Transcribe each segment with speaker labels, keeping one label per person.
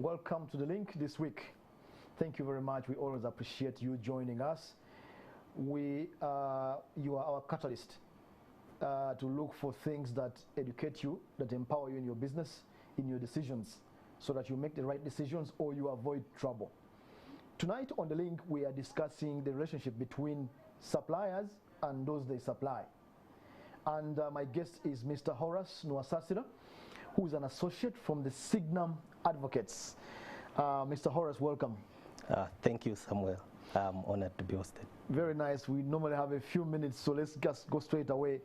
Speaker 1: Welcome to The Link this week. Thank you very much. We always appreciate you joining us. You are our catalyst to look for things that educate you, that empower you in your business, in your decisions, so that you make the right decisions or you avoid trouble. Tonight on The Link, we are discussing the relationship between suppliers and those they supply. And my guest is Mr. Horace Nwasasira, who is an associate from the Signum Advocates. Mr. Horace, welcome.
Speaker 2: Thank you, Samuel. I'm honored to be hosted.
Speaker 1: Very nice. We normally have a few minutes, so let's just go straight away.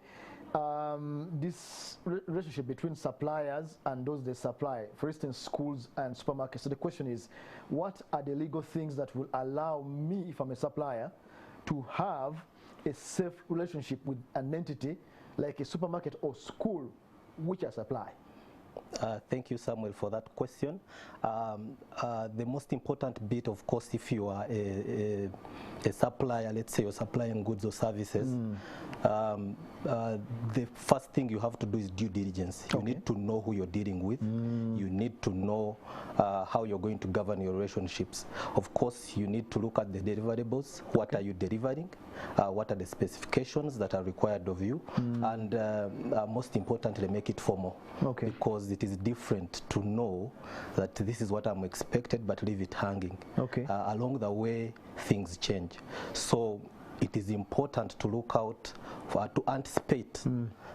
Speaker 1: This relationship between suppliers and those they supply, for instance, schools and supermarkets. So the question is, what are the legal things that will allow me, if I'm a supplier, to have a safe relationship with an entity like a supermarket or school which I supply?
Speaker 2: Thank you, Samuel, for that question. The most important bit, of course, if you are a supplier, let's say you're supplying goods or services, the first thing you have to do is due diligence. You need to know who you're dealing with. You need to know how you're going to govern your relationships. Of course, you need to look at the deliverables. What are you delivering? What are the specifications that are required of you? And most importantly, make it formal. Because it is different to know that this is what I'm expected, but leave it hanging. Along the way, things change. So it is important to look out to anticipate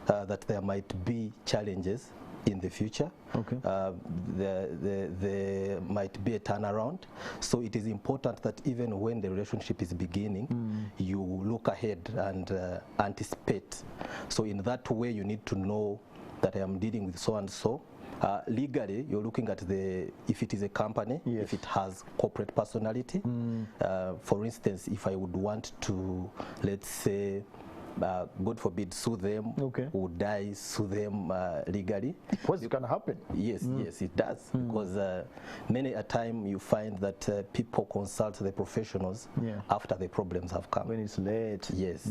Speaker 2: that there might be challenges in the future. There might be a turnaround. So it is important that even when the relationship is beginning, you look ahead and anticipate. So in that way, you need to know that I am dealing with so and so. Legally, you're looking at if it is a company, if it has corporate personality. For instance, if I would want to, let's say, God forbid, sue them, would I sue them legally?
Speaker 1: What's going to happen?
Speaker 2: Yes, yes, it does. Because many a time you find that people consult the professionals after the problems have come.
Speaker 1: When it's late.
Speaker 2: Yes.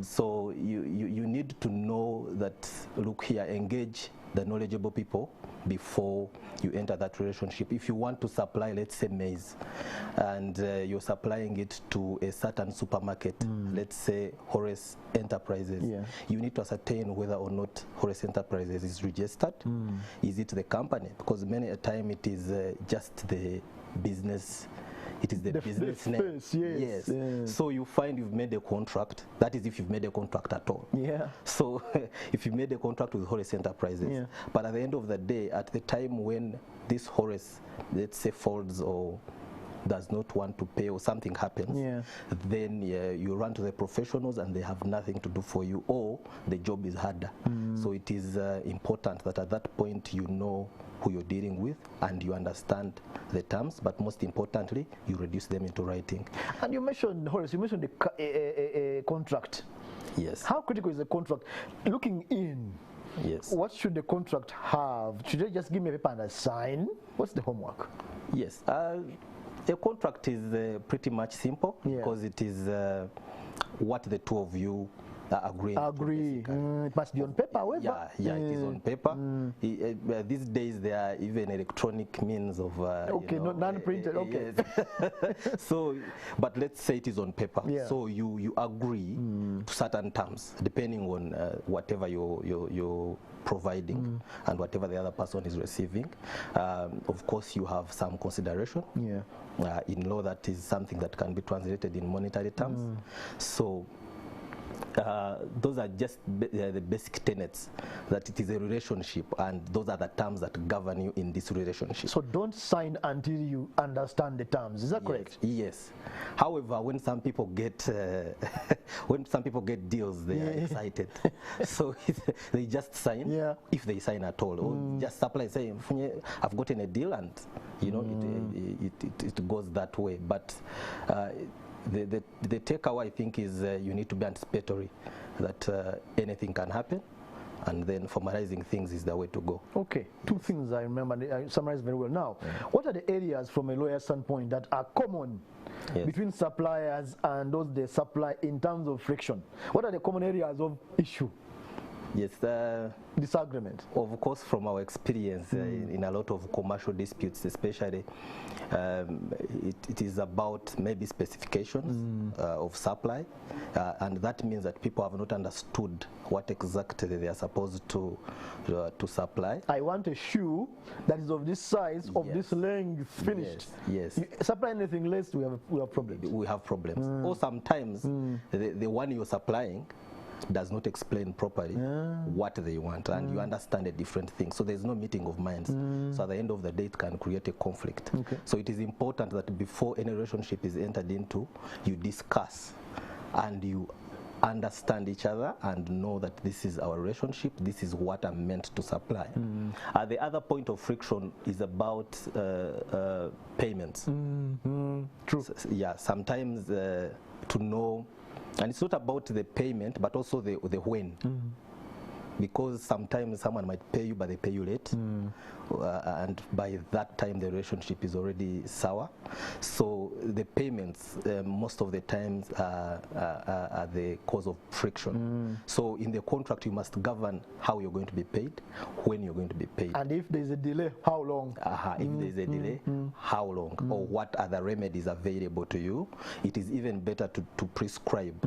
Speaker 2: So you need to know that, look here, engage the knowledgeable people before you enter that relationship. If you want to supply, let's say, maize, and you're supplying it to a certain supermarket, let's say Horace Enterprises, you need to ascertain whether or not Horace Enterprises is registered. Is it the company? Because many a time it is just the business. It is the business name. Yes. So you find you've made a contract. That is if you've made a contract at all. So if you made a contract with Horace Enterprises, but at the end of the day, at the time when this Horace, let's say, folds or does not want to pay or something happens, then you run to the professionals and they have nothing to do for you, or the job is harder. So it is important that at that point you know who you're dealing with and you understand the terms, but most importantly, you reduce them into writing.
Speaker 1: And you mentioned, Horace, you mentioned a contract.
Speaker 2: Yes.
Speaker 1: How critical is the contract? Looking in, what should the contract have? Should they just give me a paper and I sign? What's the homework?
Speaker 2: Yes. A contract is pretty much simple because it is what the two of you agree.
Speaker 1: It must be on paper, however.
Speaker 2: It is on paper. These days there are even electronic means of
Speaker 1: not non-printed.
Speaker 2: So, but let's say it is on paper. So you agree to certain terms depending on whatever you're providing and whatever the other person is receiving. Of course, you have some consideration. In law, that is something that can be translated in monetary terms. So those are just the basic tenets, that it is a relationship and those are the terms that govern you in this relationship.
Speaker 1: So don't sign until you understand the terms. Is that correct?
Speaker 2: Yes. However, when some people get deals, they are excited. So they just sign, if they sign at all, or just supply saying, I've gotten a deal, and it goes that way. But the takeaway, I think, is you need to be anticipatory that anything can happen, and then formalizing things is the way to go.
Speaker 1: Okay, two things I remember, I summarized very well. Now, what are the areas from a lawyer standpoint that are common between suppliers and those they supply in terms of friction? What are the common areas of issue?
Speaker 2: Yes.
Speaker 1: Disagreement.
Speaker 2: Of course, from our experience in a lot of commercial disputes, especially, it is about maybe specifications of supply, and that means that people have not understood what exactly they are supposed to supply.
Speaker 1: I want a shoe that is of this size, of this length, finished.
Speaker 2: Yes.
Speaker 1: You supply anything less, we have problems.
Speaker 2: We have problems. Or sometimes the one you're supplying does not explain properly what they want, and you understand a different thing. So there's no meeting of minds. So at the end of the day, it can create a conflict. So it is important that before any relationship is entered into, you discuss and you understand each other and know that this is our relationship, this is what I'm meant to supply. The other point of friction is about payments.
Speaker 1: True.
Speaker 2: Yeah, sometimes to know, and it's not about the payment, but also the when. Because sometimes someone might pay you, but they pay you late, and by that time the relationship is already sour. So the payments most of the times are the cause of friction. So in the contract you must govern how you're going to be paid, when you're going to be paid.
Speaker 1: And if there's a delay, how long?
Speaker 2: If there's a delay, how long? Or what other remedies available to you? It is even better to prescribe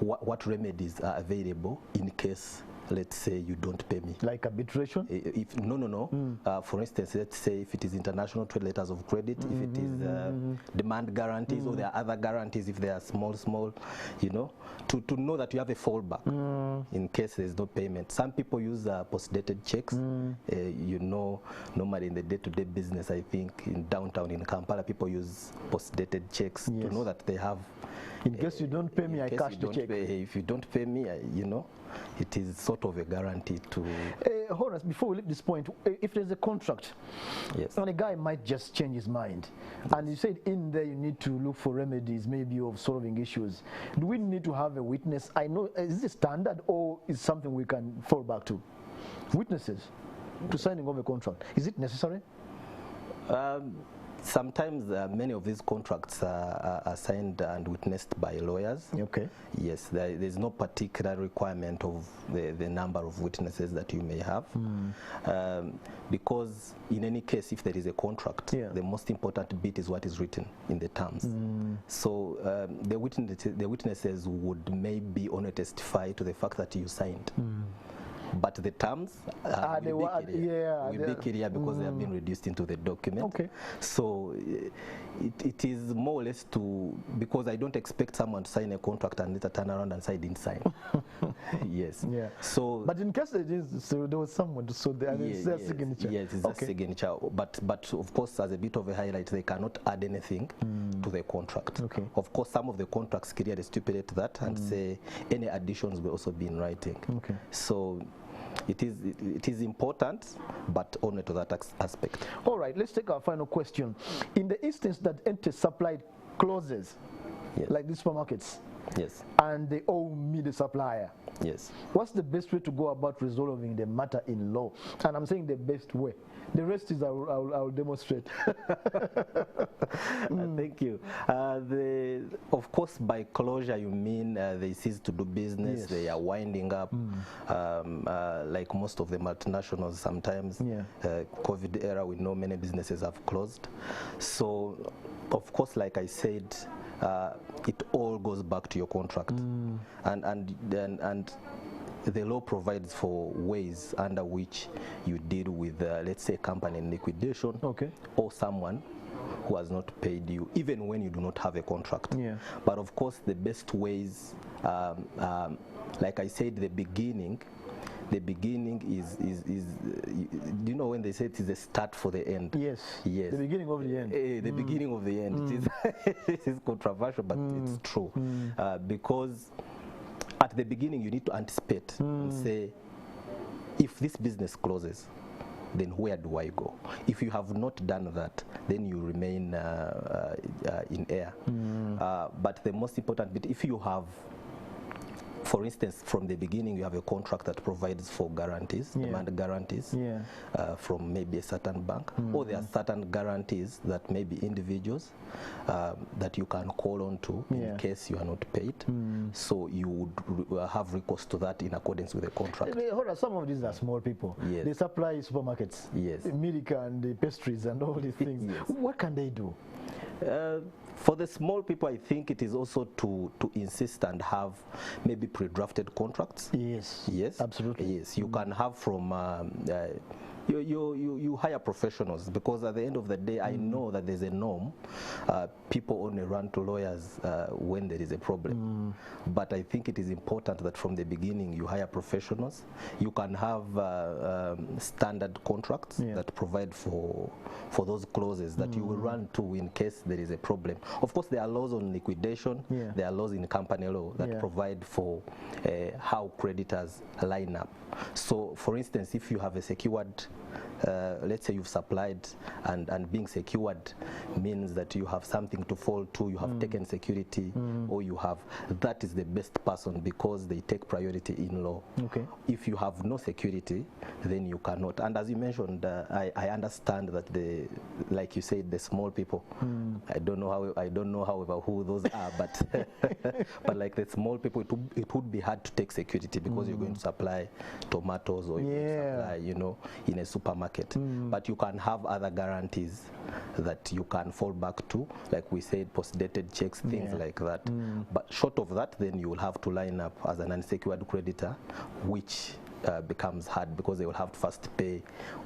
Speaker 2: what remedies are available in case, let's say, you don't pay me.
Speaker 1: Like arbitration?
Speaker 2: No. For instance, let's say if it is international trade letters of credit, if it is demand guarantees, or there are other guarantees if they are small, you know, to know that you have a fallback in case there's no payment. Some people use post-dated checks. You know, normally in the day-to-day business, I think in downtown in Kampala, people use post-dated checks to know that they have.
Speaker 1: In case you don't pay me, I cash the check.
Speaker 2: If you don't pay me, you know, it is sort of a guarantee to.
Speaker 1: Horace, before we leave this point, if there's a contract, and a guy might just change his mind, and you said in there you need to look for remedies, maybe of solving issues. Do we need to have a witness? I know, is this standard or is something we can fall back to? Witnesses to signing of a contract, is it necessary?
Speaker 2: Sometimes many of these contracts are signed and witnessed by lawyers.
Speaker 1: Okay.
Speaker 2: Yes, there's no particular requirement of the number of witnesses that you may have. Because in any case, if there is a contract, the most important bit is what is written in the terms. So the witnesses would maybe only testify to the fact that you signed. But the terms will be clear because they have been reduced into the document. Okay. So it is more or less because I don't expect someone to sign a contract and later turn around and say I didn't sign. Yes. Yeah. So,
Speaker 1: but in case there was someone to show their signature.
Speaker 2: Yes, it's a signature. But of course, as a bit of a highlight, they cannot add anything to the contract. Okay. Of course, some of the contracts clearly stipulate that and say any additions will also be in writing. Okay. So it is important, but only to that aspect.
Speaker 1: All right, let's take our final question. In the instance that entity supplied closes, like these supermarkets, and they owe me the supplier, what's the best way to go about resolving the matter in law? And I'm saying the best way. The rest is I'll demonstrate.
Speaker 2: Thank you. Of course, by closure, you mean they cease to do business, they are winding up, like most of the multinationals sometimes. COVID era, we know many businesses have closed. So, of course, like I said, it all goes back to your contract. And the law provides for ways under which you deal with, let's say, a company in liquidation, or someone who has not paid you, even when you do not have a contract. But of course, the best ways, like I said, the beginning is you know when they say it is a start for the end? Yes.
Speaker 1: The beginning of the end.
Speaker 2: The beginning of the end. It is controversial, but it's true. Because at the beginning, you need to anticipate and say, if this business closes, then where do I go? If you have not done that, then you remain in air. But the most important bit, if you have for instance, from the beginning, you have a contract that provides for guarantees, demand guarantees from maybe a certain bank, or there are certain guarantees that maybe individuals that you can call on to in case you are not paid. So you would have recourse to that in accordance with the contract.
Speaker 1: Some of these are small people.
Speaker 2: Yes.
Speaker 1: They supply supermarkets, milk and the pastries and all these things. What can they do?
Speaker 2: For the small people, I think it is also to insist and have maybe pre-drafted contracts.
Speaker 1: Yes, absolutely.
Speaker 2: Yes, you can have from you hire professionals, because at the end of the day, I know that there's a norm. People only run to lawyers when there is a problem. But I think it is important that from the beginning you hire professionals. You can have standard contracts that provide for those clauses that you will run to in case there is a problem. Of course, there are laws on liquidation. There are laws in company law that provide for how creditors line up. So, for instance, if you have a secured, let's say you've supplied, and being secured means that you have something to fall to, you have taken security, or you have, that is the best person, because they take priority in law. If you have no security, then you cannot. And as you mentioned, I understand that like you said, the small people, I don't know however who those are, but but like the small people, it would be hard to take security, because you're going to supply tomatoes, or you're going to supply, you know, in a supermarket. But you can have other guarantees that you can fall back to, like we said, post-dated checks, things like that. But short of that, then you will have to line up as an unsecured creditor, which becomes hard, because they will have to first pay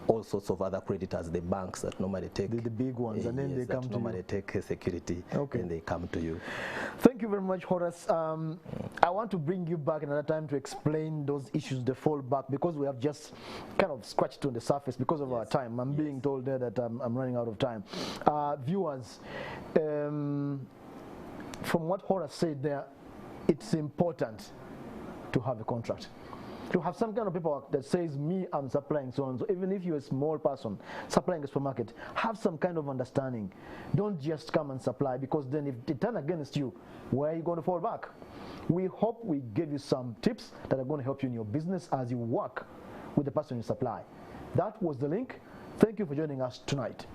Speaker 2: all sorts of other creditors, the banks that normally take
Speaker 1: the big ones, and then they come to
Speaker 2: normally take security, and they come to you.
Speaker 1: Thank you very much, Horace. I want to bring you back another time to explain those issues, the fallback, because we have just kind of scratched on the surface because of our time. I'm being told there that I'm running out of time. Viewers, from what Horace said there, it's important to have a contract, to have some kind of paperwork that says, me, I'm supplying so and so. Even if you're a small person supplying a supermarket, have some kind of understanding. Don't just come and supply, because then if they turn against you, where are you going to fall back? We hope we gave you some tips that are going to help you in your business as you work with the person you supply. That was the link. Thank you for joining us tonight.